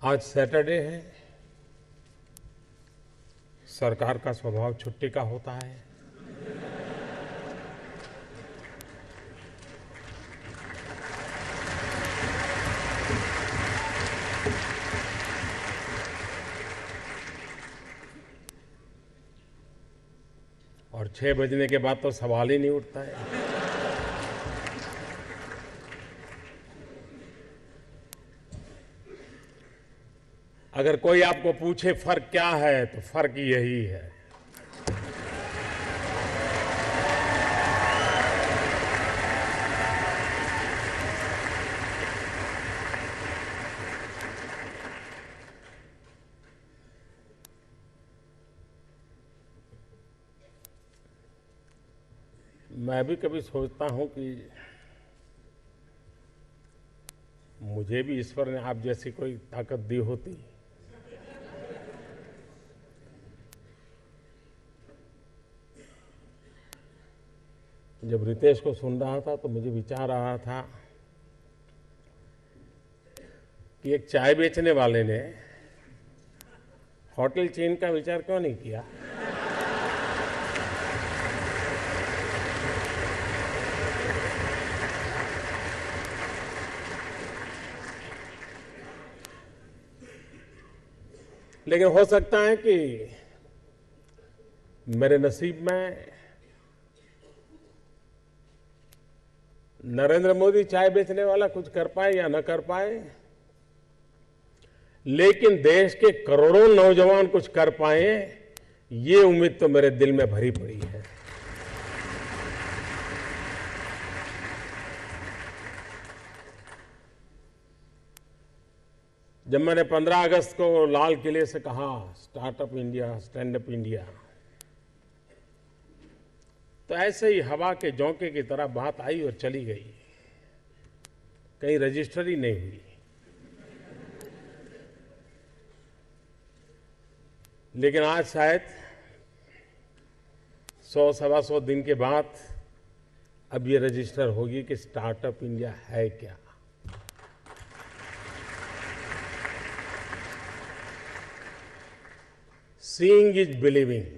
आज सैटरडे है। सरकार का स्वभाव छुट्टी का होता है। और 6 बजने के बाद तो सवाल ही नहीं उठता है। अगर कोई आपको पूछे फर्क क्या है तो फर्क यही है। मैं भी कभी सोचता हूं कि मुझे भी ईश्वर ने आप जैसी कोई ताकत दी होती। जब रितेश को सुन रहा था तो मुझे विचार आ रहा था कि एक चाय बेचने वाले ने होटल चेन का विचार क्यों नहीं किया। लेकिन हो सकता है कि मेरे नसीब में नरेंद्र मोदी चाय बेचने वाला कुछ कर पाए या न कर पाए, लेकिन देश के करोड़ों नौजवान कुछ कर पाए, ये उम्मीद तो मेरे दिल में भरी पड़ी है। जब मैंने 15 अगस्त को लाल किले से कहा startup India, stand up India, तो ऐसे ही हवा के झोंके की तरह बात आई और चली गई, कहीं रजिस्टर ही नहीं हुई। लेकिन आज शायद 100-125 दिन के बाद अब ये रजिस्टर होगी कि स्टार्टअप इंडिया है क्या। Seeing is believing.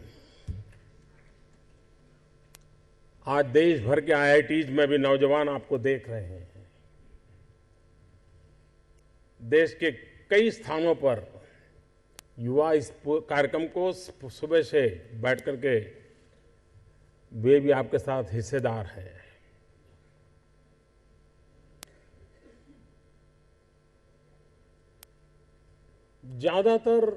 आज देश भर के आईआईटीज में भी नौजवान आपको देख रहे हैं। देश के कई स्थानों पर युवा इस कार्यक्रम को सुबह से बैठ करके वे भी आपके साथ हिस्सेदार हैं। ज्यादातर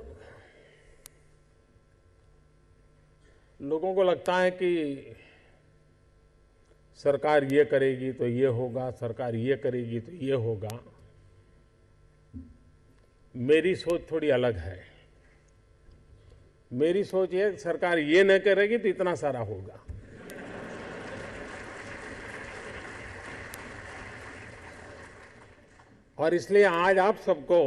लोगों को लगता है कि सरकार ये करेगी तो ये होगा, सरकार ये करेगी तो ये होगा। मेरी सोच थोड़ी अलग है। मेरी सोच ये सरकार ये न करेगी तो इतना सारा होगा। और इसलिए आज आप सबको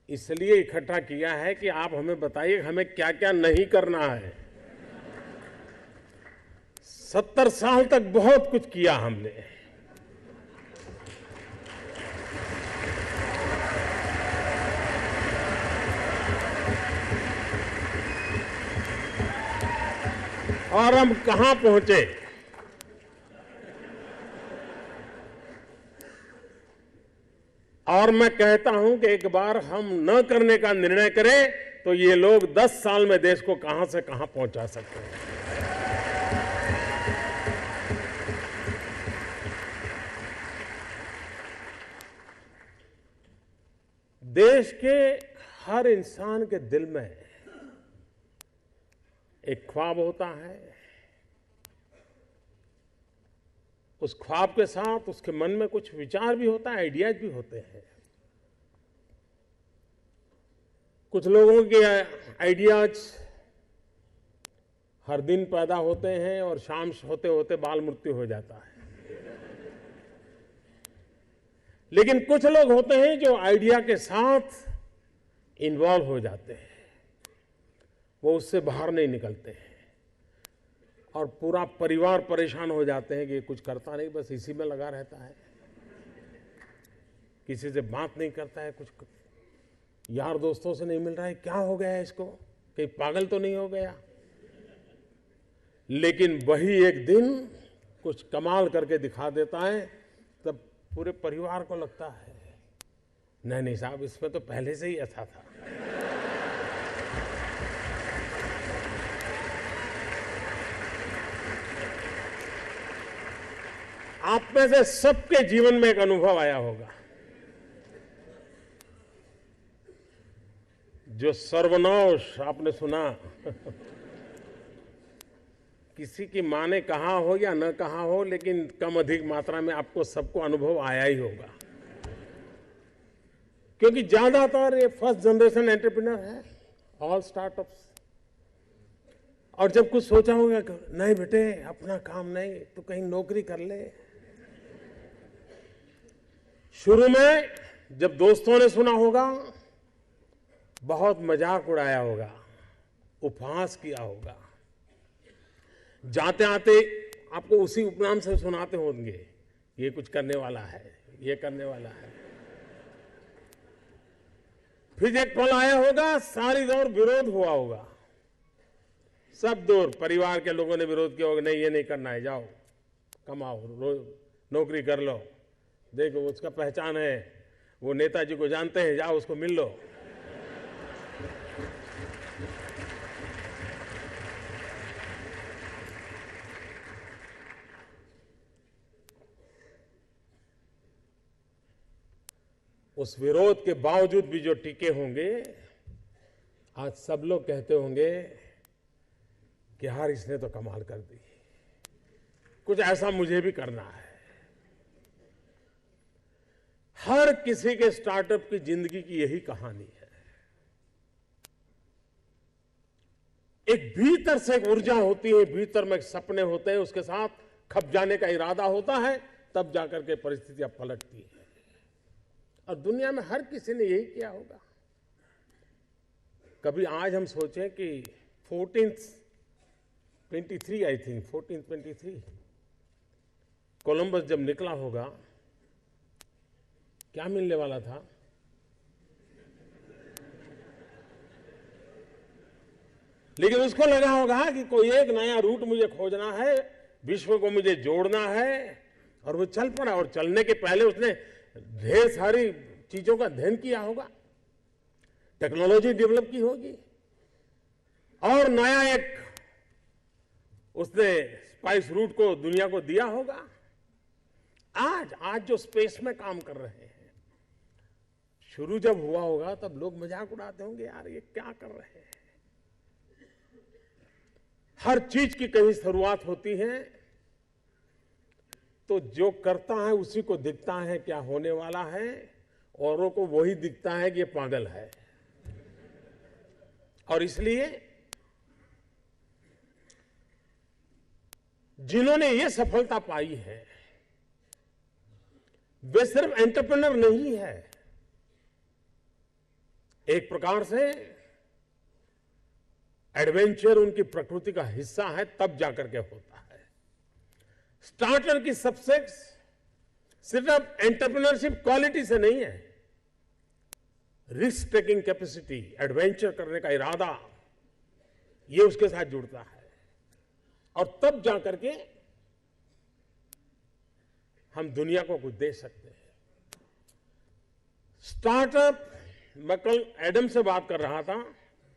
इसलिए इकट्ठा किया है कि आप हमें बताइए हमें क्या क्या नहीं करना है। 70 साल तक बहुत कुछ किया हमने। और हम कहां पहुंचे। और मैं कहता हूं कि एक बार हम न करने का निर्णय करें तो ये लोग 10 साल में देश को कहां से कहां पहुंचा सकते हैं। देश के हर इंसान के दिल में एक ख्वाब होता है। उस ख्वाब के साथ उसके मन में कुछ विचार भी होता है, आइडियाज भी होते हैं। कुछ लोगों के आइडियाज हर दिन पैदा होते हैं और शाम होते होते बाल मृत्यु हो जाता है। लेकिन कुछ लोग होते हैं जो आइडिया के साथ इन्वॉल्व हो जाते हैं, वो उससे बाहर नहीं निकलते हैं और पूरा परिवार परेशान हो जाते हैं कि कुछ करता नहीं, बस इसी में लगा रहता है। किसी से बात नहीं करता है, कुछ यार दोस्तों से नहीं मिल रहा है, क्या हो गया है इसको, कहीं पागल तो नहीं हो गया। लेकिन वही एक दिन कुछ कमाल करके दिखा देता है, तब पूरे परिवार को लगता है नहीं साहब, इसमें तो पहले से ही ऐसा था। आप में से सबके जीवन में एक अनुभव आया होगा, जो सर्वनाश आपने सुना किसी की मां ने कहा हो या न कहा हो, लेकिन कम अधिक मात्रा में आपको सबको अनुभव आया ही होगा, क्योंकि ज्यादातर ये फर्स्ट जनरेशन एंटरप्रेन्योर है, ऑल स्टार्टअप्स। और जब कुछ सोचा होगा, नहीं बेटे अपना काम नहीं, तो कहीं नौकरी कर ले। शुरू में जब दोस्तों ने सुना होगा, बहुत मजाक उड़ाया होगा, उपहास किया होगा, जाते आते आपको उसी उपनाम से सुनाते होंगे, ये कुछ करने वाला है, ये करने वाला है। फिर एक पल आया होगा, सारी दौर विरोध हुआ होगा, सब दूर परिवार के लोगों ने विरोध किया होगा, नहीं ये नहीं करना है, जाओ कमाओ, नौकरी कर लो, देखो उसका पहचान है, वो नेताजी को जानते हैं, जाओ उसको मिल लो। उस विरोध के बावजूद भी जो टिके होंगे, आज सब लोग कहते होंगे कि यार इसने तो कमाल कर दी, कुछ ऐसा मुझे भी करना है। हर किसी के स्टार्टअप की जिंदगी की यही कहानी है। एक भीतर से एक ऊर्जा होती है, भीतर में एक सपने होते हैं, उसके साथ खप जाने का इरादा होता है, तब जाकर के परिस्थितियां पलटती है। और दुनिया में हर किसी ने यही किया होगा। कभी आज हम सोचें कि 1423 आई थिंक 1423 कोलंबस जब निकला होगा, क्या मिलने वाला था? लेकिन उसको लगा होगा कि कोई एक नया रूट मुझे खोजना है, विश्व को मुझे जोड़ना है, और वो चल पड़ा। और चलने के पहले उसने ढेर सारी चीजों का अध्ययन किया होगा, टेक्नोलॉजी डेवलप की होगी, और नया एक उसने स्पाइस रूट को दुनिया को दिया होगा। आज जो स्पेस में काम कर रहे हैं, शुरू जब हुआ होगा तब लोग मजाक उड़ाते होंगे, यार ये क्या कर रहे हैं। हर चीज की कहीं शुरुआत होती है, तो जो करता है उसी को दिखता है क्या होने वाला है, औरों को वही दिखता है कि ये पागल है। और इसलिए जिन्होंने ये सफलता पाई है, वे सिर्फ एंटरप्रेन्योर नहीं है, एक प्रकार से एडवेंचर उनकी प्रकृति का हिस्सा है, तब जाकर के होता है। स्टार्टर की सक्सेस सिर्फ एंटरप्रेन्योरशिप क्वालिटी से नहीं है, रिस्क टेकिंग कैपेसिटी, एडवेंचर करने का इरादा, ये उसके साथ जुड़ता है। और तब जाकर के हम दुनिया को कुछ दे सकते हैं। स्टार्टअप, मैं कल एडम से बात कर रहा था,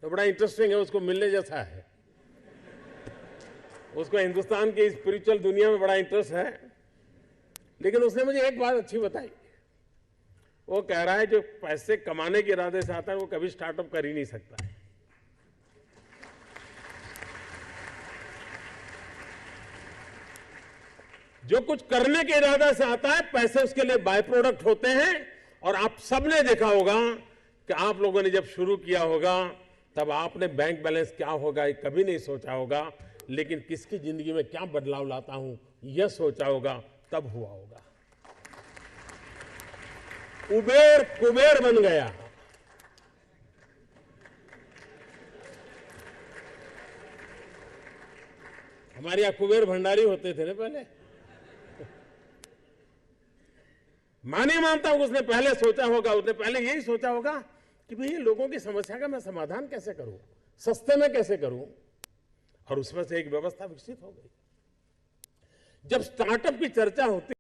तो बड़ा इंटरेस्टिंग है, उसको मिलने जैसा है। उसको हिंदुस्तान की स्पिरिचुअल दुनिया में बड़ा इंटरेस्ट है। लेकिन उसने मुझे एक बात अच्छी बताई। वो कह रहा है जो पैसे कमाने के इरादे से आता है, वो कभी स्टार्टअप कर ही नहीं सकता है। जो कुछ करने के इरादे से आता है, पैसे उसके लिए बाय प्रोडक्ट होते हैं। और आप सबने देखा होगा कि आप लोगों ने जब शुरू किया होगा, तब आपने बैंक बैलेंस क्या होगा ये कभी नहीं सोचा होगा, लेकिन किसकी जिंदगी में क्या बदलाव लाता हूं यह सोचा होगा, तब हुआ होगा। उबेर कुबेर बन गया। हमारे यहां कुबेर भंडारी होते थे ना पहले। मैं नहीं मानता हूं उसने पहले सोचा होगा, उसने पहले यही सोचा होगा कि भाई ये लोगों की समस्या का मैं समाधान कैसे करूं, सस्ते में कैसे करूं, और उसमें से एक व्यवस्था विकसित हो गई। जब स्टार्टअप की चर्चा होती